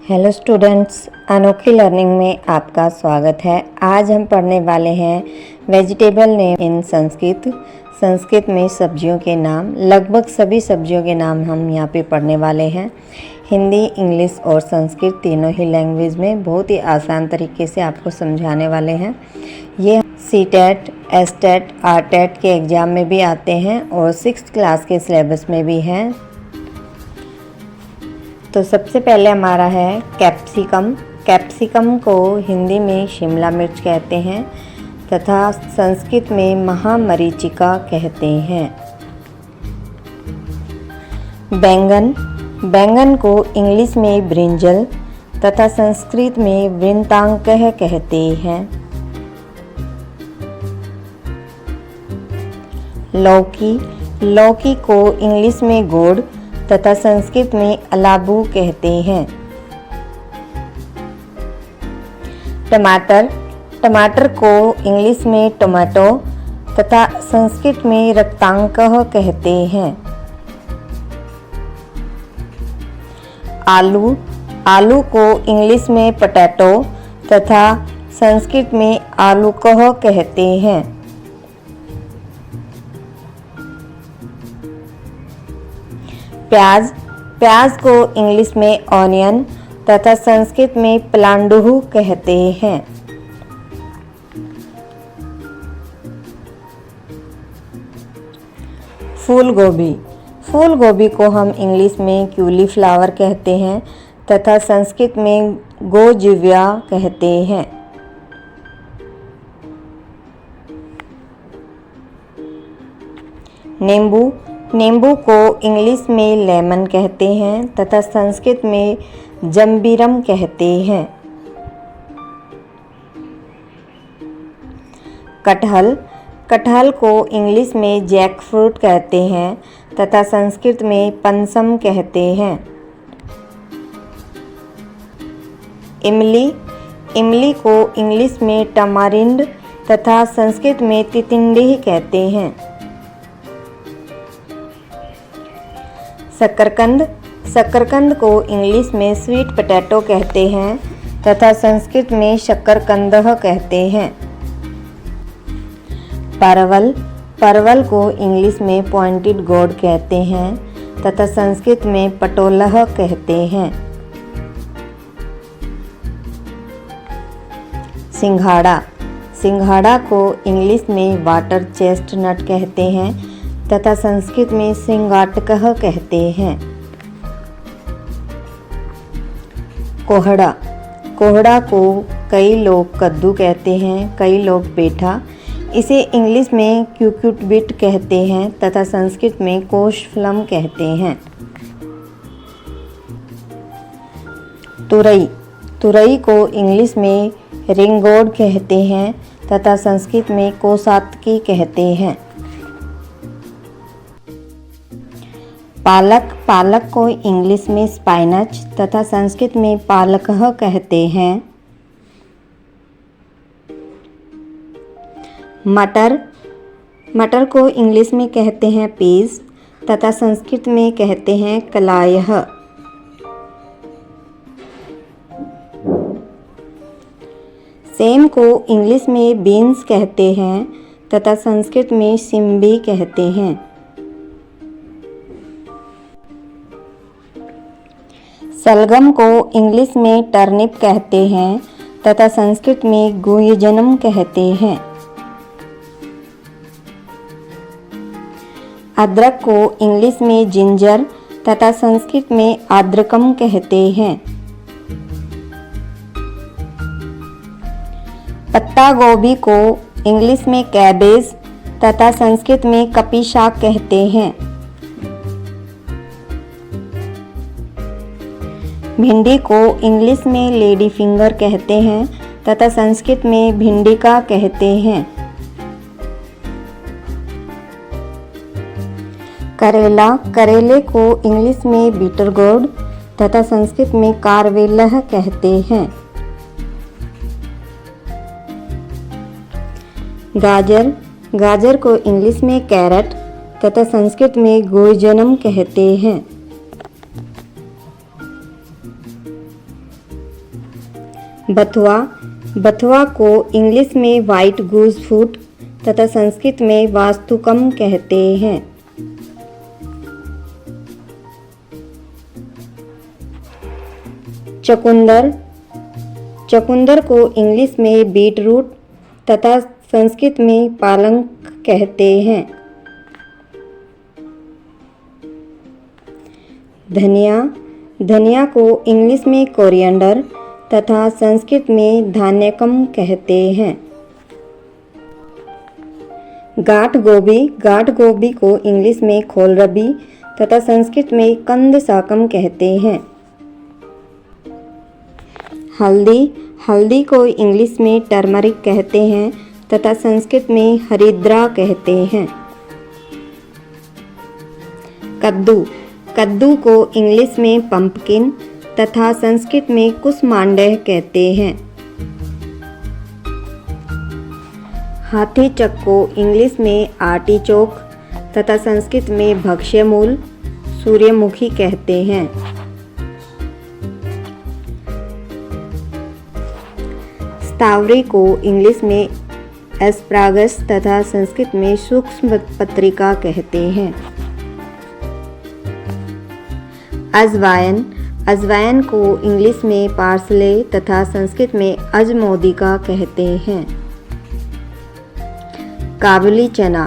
Hello students, अनोखी learning में आपका स्वागत है। आज हम पढ़ने वाले हैं vegetable name in Sanskrit. Sanskrit में सब्जियों के नाम, लगभग सभी सब्जियों के नाम हम यहाँ पे पढ़ने वाले हैं। हिंदी, इंग्लिश और संस्कृत तीनों ही लैंग्वेज में बहुत ही आसान तरीके से आपको समझाने वाले हैं। ये सीटेट, एसटेट, आरटेट के एग्ज़ाम में भी आते हैं और 6th क्लास के सिलेबस में भी हैं। तो सबसे पहले हमारा है कैप्सिकम। कैप्सिकम को हिंदी में शिमला मिर्च कहते हैं तथा संस्कृत में महामरीचिका कहते हैं। बैंगन, बैंगन को इंग्लिश में ब्रिंजल तथा संस्कृत में वृंतांकः कहते हैं। लौकी, लौकी को इंग्लिश में गोड तथा संस्कृत में अलाबू कहते हैं। टमाटर, टमाटर को इंग्लिश में टोमेटो तथा संस्कृत में रक्तांकः कहते हैं। आलू, आलू को इंग्लिश में पोटैटो तथा संस्कृत में आलूकः कहते हैं। प्याज, प्याज को इंग्लिश में ऑनियन तथा संस्कृत में पलांडुः कहते हैं। फूल गोभी, फूल गोभी को हम इंग्लिश में क्यूलीफ्लावर कहते हैं तथा संस्कृत में गोजिव्या कहते हैं। नींबू, नींबू को इंग्लिश में लेमन कहते हैं तथा संस्कृत में जम्बीरम कहते हैं। कटहल, कटहल को इंग्लिश में जैक फ्रूट कहते हैं तथा संस्कृत में पनसम कहते हैं। इमली, इमली को इंग्लिश में टमारिंड तथा संस्कृत में तितिंडी कहते हैं। शकरकंद, शकरकंद को इंग्लिश में स्वीट पोटैटो कहते हैं तथा संस्कृत में शकरकंदः कहते हैं। परवल, परवल को इंग्लिश में पॉइंटेड गोड कहते हैं तथा संस्कृत में पटोलः कहते हैं। सिंघाड़ा, सिंघाड़ा को इंग्लिश में वाटर चेस्टनट कहते हैं तथा संस्कृत में सिंगाटकः कहते हैं। कोहड़ा, कोहड़ा को कई लोग कद्दू कहते हैं, कई लोग पेठा। इसे इंग्लिश में क्यूक्यूटबिट कहते हैं तथा संस्कृत में कोशफलम कहते हैं। तुरई, तुरई को इंग्लिश में रिंगोड कहते हैं तथा संस्कृत में कोसातकी कहते हैं। पालक, पालक को इंग्लिश में स्पाइनच तथा संस्कृत में पालकः कहते हैं। मटर, मटर को इंग्लिश में कहते हैं पीस तथा संस्कृत में कहते हैं कलायः। सेम को इंग्लिश में बीन्स कहते हैं तथा संस्कृत में सिम्बी कहते हैं। सलगम को इंग्लिश में टर्निप कहते हैं तथा संस्कृत में गुयजनम कहते हैं। अदरक को इंग्लिश में जिंजर तथा संस्कृत में आद्रकम कहते हैं। पत्ता गोभी को इंग्लिश में कैबेज तथा संस्कृत में कपीशाक कहते हैं। भिंडी को इंग्लिश में लेडी फिंगर कहते हैं तथा संस्कृत में भिंडिका कहते हैं। करेला, करेले को इंग्लिश में बीटरगोर्ड तथा संस्कृत में कारवेलः कहते हैं। गाजर, गाजर को इंग्लिश में कैरट तथा संस्कृत में गोजनम कहते हैं। बथुआ, बथुआ को इंग्लिश में व्हाइट गूस फूड तथा संस्कृत में वास्तुकम कहते हैं। चुकंदर, चुकंदर को इंग्लिश में बीट रूट तथा संस्कृत में पालक कहते हैं। धनिया, धनिया को इंग्लिश में कोरिएंडर तथा संस्कृत में धान्यकम कहते हैं। गांठ गोभी, गांठ गोभी को इंग्लिश में कोलरबी तथा संस्कृत में कंद शाकम कहते हैं। हल्दी, हल्दी को इंग्लिश में टर्मरिक कहते हैं तथा संस्कृत में हरिद्रा कहते हैं। कद्दू, कद्दू को इंग्लिश में पंपकिन तथा संस्कृत में कुसमांडह कहते हैं। हाथीचक को इंग्लिश में आर्टिचोक तथा संस्कृत में भक्ष्यमूल सूर्यमुखी कहते हैं। स्तावरी को इंग्लिश में एस्प्रागस तथा संस्कृत में सूक्ष्म पत्रिका कहते हैं। अजवाइन, अजवाइन को इंग्लिश में पार्सले तथा संस्कृत में अजमोदिका कहते हैं। काबुली चना,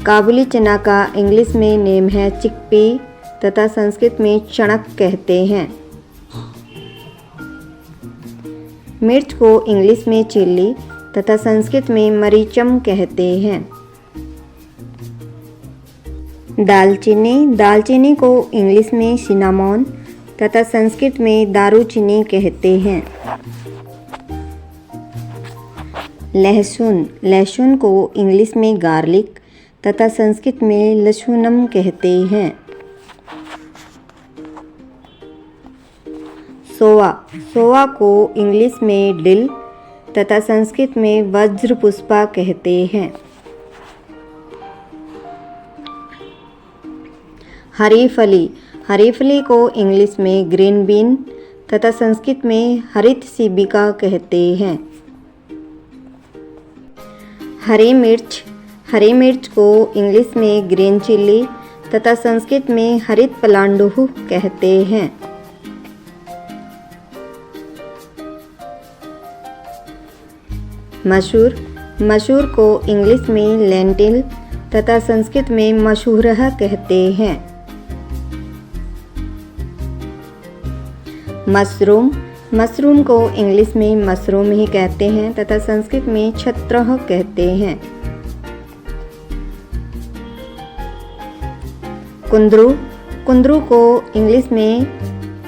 काबुली चना का इंग्लिश में नेम है चिकपी तथा संस्कृत में चणक कहते हैं। मिर्च को इंग्लिश में चिल्ली तथा संस्कृत में मरीचम कहते हैं। दालचीनी, दालचीनी को इंग्लिश में सिनामॉन तथा संस्कृत में दारूचीनी कहते हैं। लहसुन, लहसुन को इंग्लिश में गार्लिक तथा संस्कृत में लहसुनम कहते हैं। सोआ, सोआ को इंग्लिश में डिल तथा संस्कृत में वज्रपुष्पा कहते हैं। हरी फली, हरी फली को इंग्लिश में ग्रीन बीन तथा संस्कृत में हरित सिबिका कहते हैं। हरी मिर्च, हरी मिर्च को इंग्लिश में ग्रीन चिल्ली तथा संस्कृत में हरित पलांडुह कहते हैं। मसूर, मसूर को इंग्लिश में लेंटिल तथा संस्कृत में मशूरह कहते हैं। मशरूम, मशरूम को इंग्लिश में मशरूम ही कहते हैं तथा संस्कृत में छत्रह कहते हैं। कुंदरू, कुंदरू को इंग्लिश में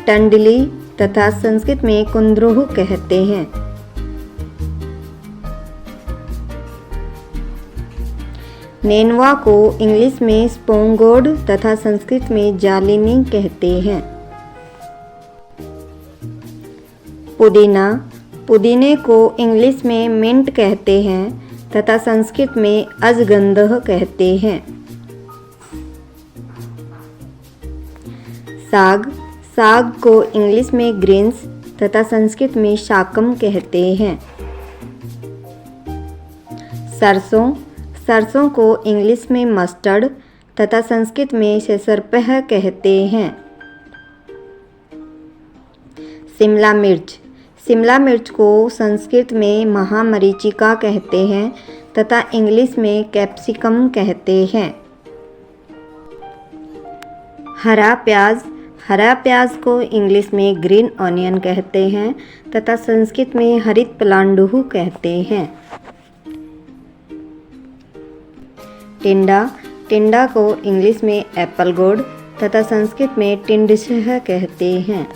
टंडली तथा संस्कृत में कुंद्रुह कहते हैं। नेनुआ को इंग्लिश में स्पोंगोड तथा संस्कृत में जालिनी कहते हैं। पुदीना, पुदीने को इंग्लिश में मिंट कहते हैं तथा संस्कृत में अजगंधह कहते हैं। साग, साग को इंग्लिश में ग्रीन्स तथा संस्कृत में शाकम कहते हैं। सरसों, सरसों को इंग्लिश में मस्टर्ड तथा संस्कृत में सेसरपह कहते हैं। शिमला मिर्च, शिमला मिर्च को संस्कृत में महामरीचिका कहते हैं तथा इंग्लिश में कैप्सिकम कहते हैं। हरा प्याज, हरा प्याज को इंग्लिश में ग्रीन ऑनियन कहते हैं तथा संस्कृत में हरित पलांडुह कहते हैं। टिंडा, टिंडा को इंग्लिश में एप्पल गोड तथा संस्कृत में टिंडसह कहते हैं।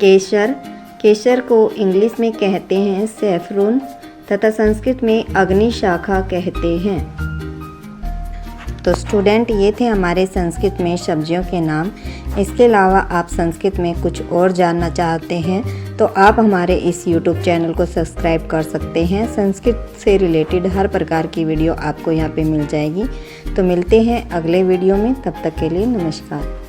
केसर, केसर को इंग्लिश में कहते हैं सैफरून तथा संस्कृत में अग्नि शाखा कहते हैं। तो स्टूडेंट, ये थे हमारे संस्कृत में सब्जियों के नाम। इसके अलावा आप संस्कृत में कुछ और जानना चाहते हैं तो आप हमारे इस YouTube चैनल को सब्सक्राइब कर सकते हैं। संस्कृत से रिलेटेड हर प्रकार की वीडियो आपको यहाँ पे मिल जाएगी। तो मिलते हैं अगले वीडियो में, तब तक के लिए नमस्कार।